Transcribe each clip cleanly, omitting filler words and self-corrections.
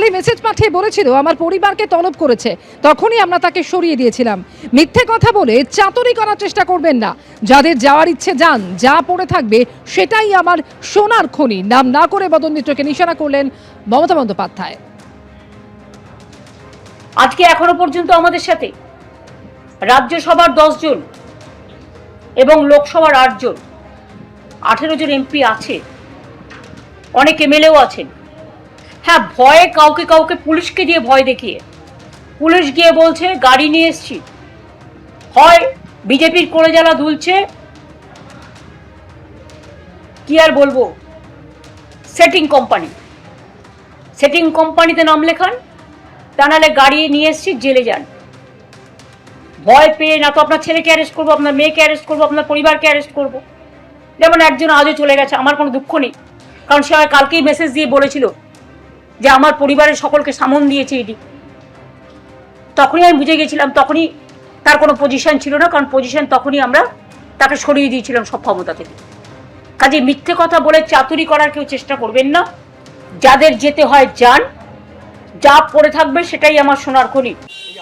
যখনই মেসেজ পাঠিয়ে বলেছিল আমার পরিবারকে তলব করেছে, তখনই আমরা তাকে সরিয়ে দিয়েছিলাম। মিথ্যে কথা বলে চাতুরি করার চেষ্টা করবেন না। যাদের যাওয়ার ইচ্ছে যান, যা পড়ে থাকবে সেটাই আমার সোনার খনি। নাম না করে মদন মিত্রকে নিশানা করলেন মমতা বন্দ্যোপাধ্যায়। আজকে এখনো পর্যন্ত আমাদের সাথে রাজ্যসভার 10 জন এবং লোকসভার 8 জন, 18 জন এমপি আছে, অনেক এমএলএও আছেন। হ্যাঁ, ভয়ে কাউকে কাউকে পুলিশকে দিয়ে ভয় দেখিয়ে পুলিশ গিয়ে বলছে গাড়ি নিয়ে এসছি, হয় বিজেপির করে জ্বালা দুলছে, কি আর বলবো, সেটিং কোম্পানিতে নাম লেখান, তা নাহলে গাড়ি নিয়ে এসছি জেলে যান। ভয় পেয়ে না তো আপনার ছেলেকে অ্যারেস্ট করবো, আপনার মেয়েকে অ্যারেস্ট করবো, আপনার পরিবারকে অ্যারেস্ট করবো। যেমন একজন আজও চলে গেছে, আমার কোনো দুঃখ নেই, কারণ সে কালকেই মেসেজ দিয়ে বলেছিল যে আমার পরিবারের সকলকে সামন দিয়েছে ইডি। তখনই আমি বুঝে গেছিলাম, তখনই তার কোনো পজিশন ছিল না, কারণ পজিশন তখনই আমরা তাকে সরিয়ে দিয়েছিলাম সব ক্ষমতা থেকে। কাজে মিথ্যে কথা বলে চাতুরি করার কেউ চেষ্টা করবেন না। যাদের যেতে হয় যান, যা পড়ে থাকবে সেটাই আমার সোনার খনি।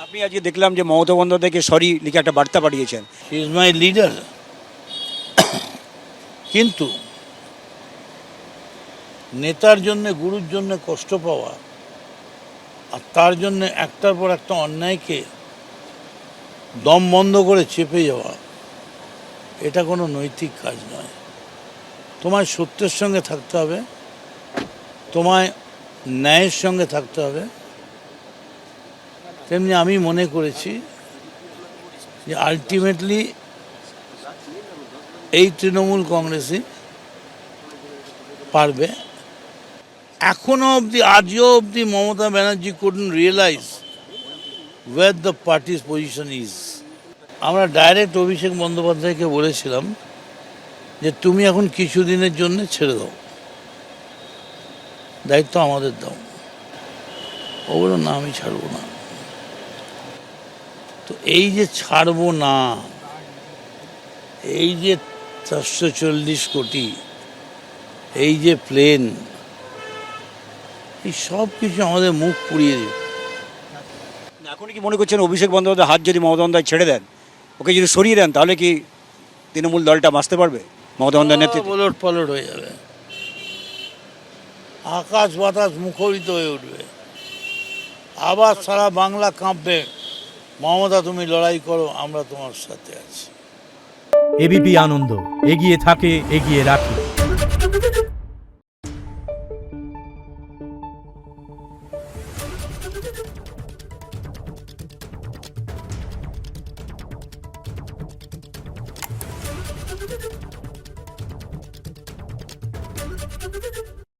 আপনি আজকে দেখলাম যে মমতা বন্দ্যোপাধ্যায়কে সরি লিখে একটা বার্তা পাঠিয়েছেন। হি ইজ মাই লিডার, কিন্তু নেতার জন্য, গুরুর জন্য কষ্ট পাওয়া আর তার জন্য একটার পর একটা অন্যায়কে দম বন্ধ করে চেপে যাওয়া, এটা কোনো নৈতিক কাজ নয়। তোমায় সত্যের সঙ্গে থাকতে হবে, তোমায় ন্যায়ের সঙ্গে থাকতে হবে। তেমনি আমি মনে করেছি যে আলটিমেটলি এই তৃণমূল কংগ্রেসই পারবে। এখনো অবধি, আজও অবধি Mamata Banerjee couldn't realize where the party's position is. আমরা ডাইরেক্ট অভিষেক বন্দ্যোপাধ্যায়কে বলেছিলাম যে তুমি এখন কিছুদিনের জন্য ছেড়ে দাও, দায়িত্ব আমাদের দাও। ও বলল না, আমি ছাড়বো না। তো এই যে ছাড়বো না, এই যে 440 কোটি, এই যে প্লেন, এই সব কিছু আমাদের মুখ পুড়িয়ে দেবে। এখন কি মনে করছেন অভিষেক বন্দ্যোপাধ্যায় হাত যদি মমতা বন্দ্যোপাধ্যায় ছেড়ে দেন, ওকে যদি সরিয়ে দেন, তাহলে কি তৃণমূল দলটা বাঁচতে পারবে মমতা বন্দ্যোপাধ্যায়ের নেতৃত্বে? ওলট পালট হয়ে যাবে, আকাশ বাতাস মুখরিত হয়ে উঠবে, আবার সারা বাংলা কাঁপবে। মমতা, তুমি লড়াই করো, আমরা তোমার সাথে আছি। এবিপি আনন্দ, এগিয়ে থাকে, এগিয়ে রাখে।